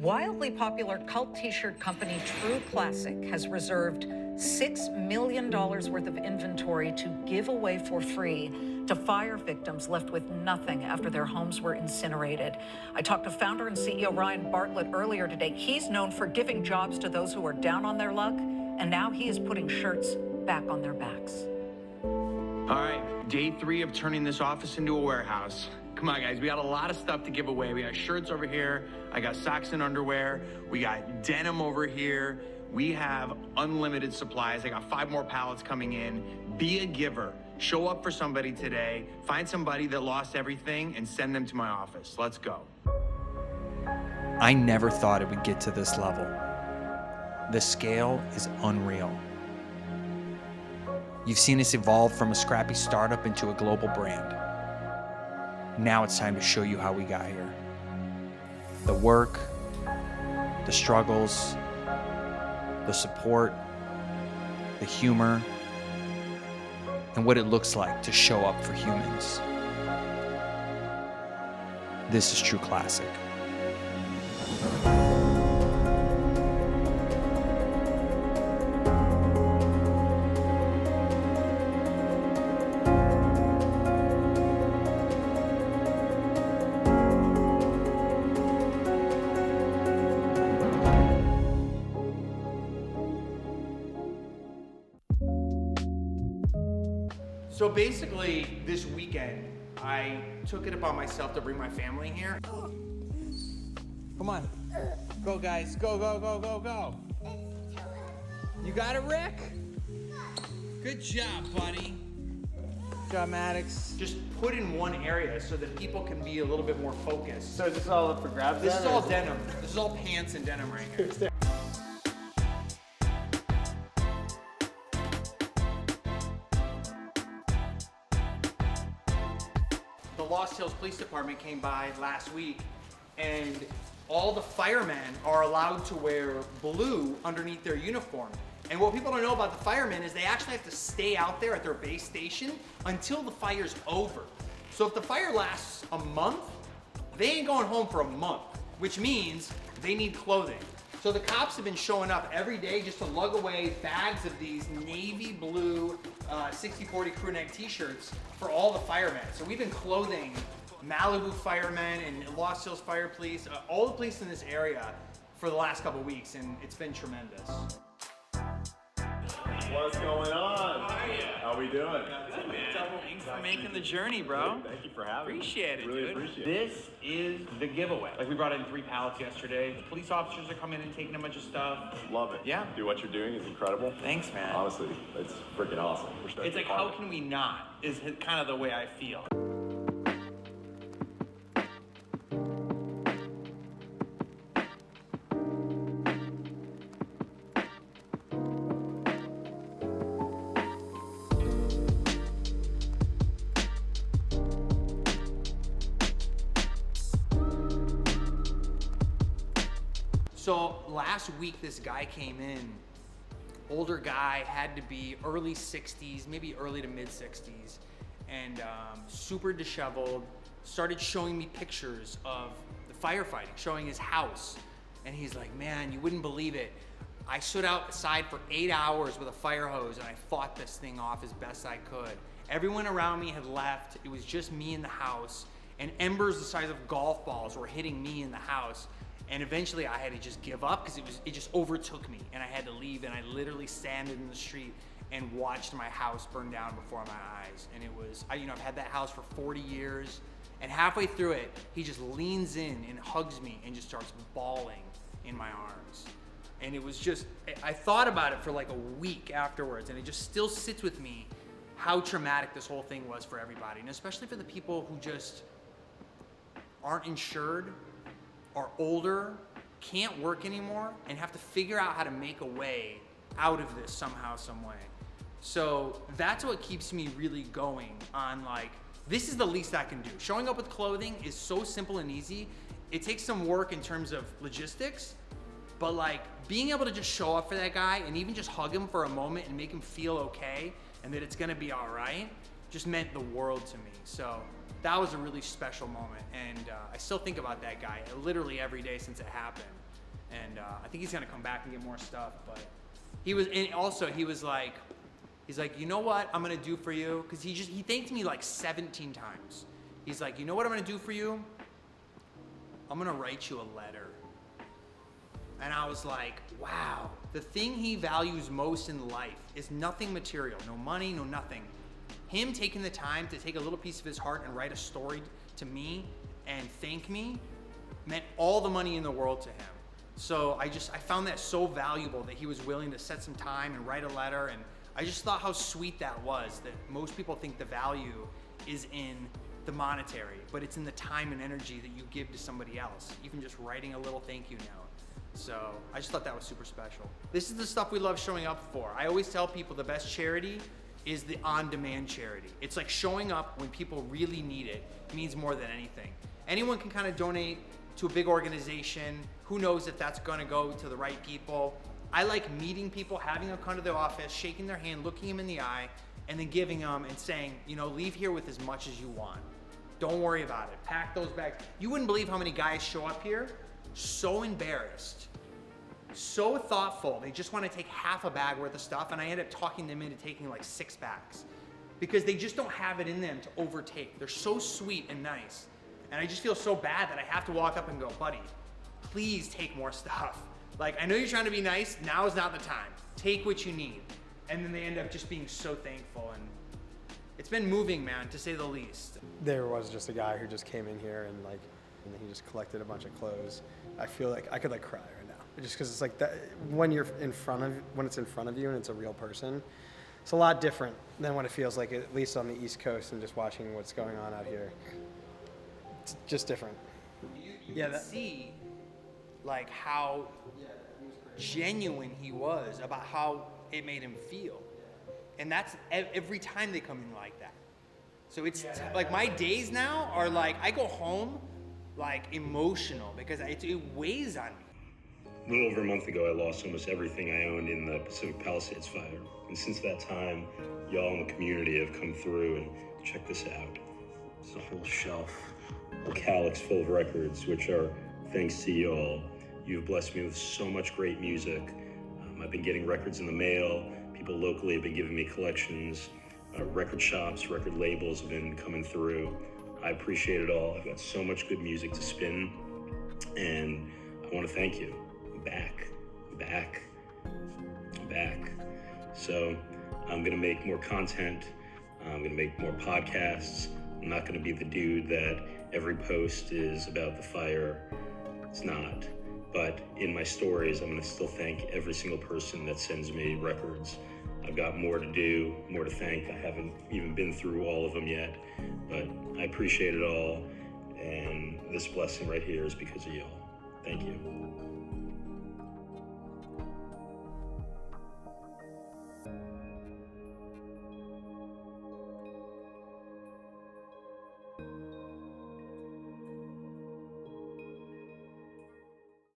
Wildly popular cult t-shirt company True Classic has reserved $6 million worth of inventory to give away for free to fire victims left with nothing after their homes were incinerated. I talked to founder and CEO Ryan Bartlett earlier today. He's known for giving jobs to those who are down on their luck, and now he is putting shirts back on their backs. All right, day 3 of turning this office into a warehouse. Come on, guys, we got a lot of stuff to give away. We got shirts over here. I got socks and underwear. We got denim over here. We have unlimited supplies. I got 5 more pallets coming in. Be a giver. Show up for somebody today. Find somebody that lost everything and send them to my office. Let's go. I never thought it would get to this level. The scale is unreal. You've seen us evolve from a scrappy startup into a global brand. Now it's time to show you how we got here. The work, the struggles, the support, the humor, and what it looks like to show up for humans. This is True Classic. So basically, this weekend, I took it upon myself to bring my family here. Come on. Go, guys. Go, go, go, go, go. You got it, Rick? Good job, buddy. Good job, Maddox. Just put in one area so that people can be a little bit more focused. So is this all up for grabs? This is all denim. This is all pants and denim right here. The Lost Hills Police Department came by last week, and all the firemen are allowed to wear blue underneath their uniform. And what people don't know about the firemen is they actually have to stay out there at their base station until the fire's over. So if the fire lasts a month, they ain't going home for a month, which means they need clothing. So the cops have been showing up every day just to lug away bags of these navy blue 60-40 crew neck t-shirts for all the firemen. So we've been clothing Malibu firemen and Lost Hills Fire Police, all the police in this area for the last couple weeks, and it's been tremendous. What's going on? How we doing? Good, man. Thanks for making the journey, bro. Thank you for having me. Appreciate it, really dude. Appreciate it. This is the giveaway. Like, we brought in 3 pallets yesterday. The police officers are coming in, taking a bunch of stuff. Love it. Yeah. Do what you're doing is incredible. Thanks, man. Honestly, it's freaking awesome. It's like, how can we not, is kind of the way I feel. So last week, this guy came in, older guy, had to be early 60s, maybe early to mid 60s, and super disheveled, started showing me pictures of the firefighting, showing his house. And he's like, man, you wouldn't believe it. I stood outside for 8 hours with a fire hose and I fought this thing off as best I could. Everyone around me had left. It was just me in the house, and embers the size of golf balls were hitting me in the house. And eventually I had to just give up because it just overtook me, and I had to leave, and I literally standed in the street and watched my house burn down before my eyes. And it was, I've had that house for 40 years, and halfway through it, he just leans in and hugs me and just starts bawling in my arms. And it was just, I thought about it for like a week afterwards, and it just still sits with me how traumatic this whole thing was for everybody, and especially for the people who just aren't insured, are older, can't work anymore, and have to figure out how to make a way out of this somehow, some way. So that's what keeps me really going on, like, this is the least I can do. Showing up with clothing is so simple and easy. It takes some work in terms of logistics, but like being able to just show up for that guy and even just hug him for a moment and make him feel okay and that it's gonna be all right just meant the world to me. So that was a really special moment, and I still think about that guy literally every day since it happened. And I think he's gonna come back and get more stuff. But he was, and also he was like, he's like, you know what I'm gonna do for you? Because he thanked me like 17 times. He's like, you know what I'm gonna do for you? I'm gonna write you a letter. And I was like, wow, the thing he values most in life is nothing material, no money, no nothing. Him taking the time to take a little piece of his heart and write a story to me and thank me meant all the money in the world to him. So I found that so valuable that he was willing to set some time and write a letter. And I just thought how sweet that was, that most people think the value is in the monetary, but it's in the time and energy that you give to somebody else, even just writing a little thank you note. So I just thought that was super special. This is the stuff we love showing up for. I always tell people the best charity is the on-demand charity. It's like showing up when people really need it. It means more than anything. Anyone can kind of donate to a big organization. Who knows if that's gonna go to the right people. I like meeting people, having them come to the office, shaking their hand, looking them in the eye, and then giving them and saying, you know, leave here with as much as you want. Don't worry about it. Pack those bags. You wouldn't believe how many guys show up here so embarrassed, so thoughtful. They just want to take half a bag worth of stuff, and I end up talking them into taking like 6 bags because they just don't have it in them to overtake. They're so sweet and nice. And I just feel so bad that I have to walk up and go, buddy, please take more stuff. Like, I know you're trying to be nice. Now is not the time. Take what you need. And then they end up just being so thankful. And it's been moving, man, to say the least. There was just a guy who just came in here and he just collected a bunch of clothes. I feel like I could like cry right now, just because it's like that when it's in front of you and it's a real person. It's a lot different than what it feels like, at least on the East Coast, and just watching what's going on out here. It's just different. You can see like how genuine he was about how it made him feel. And that's every time they come in like that. So it's like my days now are like, I go home like emotional because it weighs on me. A little over a month ago, I lost almost everything I owned in the Pacific Palisades fire. And since that time, y'all in the community have come through and check this out. It's a whole shelf, a calyx full of records, which are thanks to y'all. You've blessed me with so much great music. I've been getting records in the mail. People locally have been giving me collections. Record shops, record labels have been coming through. I appreciate it all. I've got so much good music to spin, and I want to thank you. I'm back. So I'm gonna make more content. I'm gonna make more podcasts. I'm not gonna be the dude that every post is about the fire. It's not. But in my stories, I'm gonna still thank every single person that sends me records. I've got more to do, more to thank. I haven't even been through all of them yet, but I appreciate it all. And this blessing right here is because of y'all. Thank you.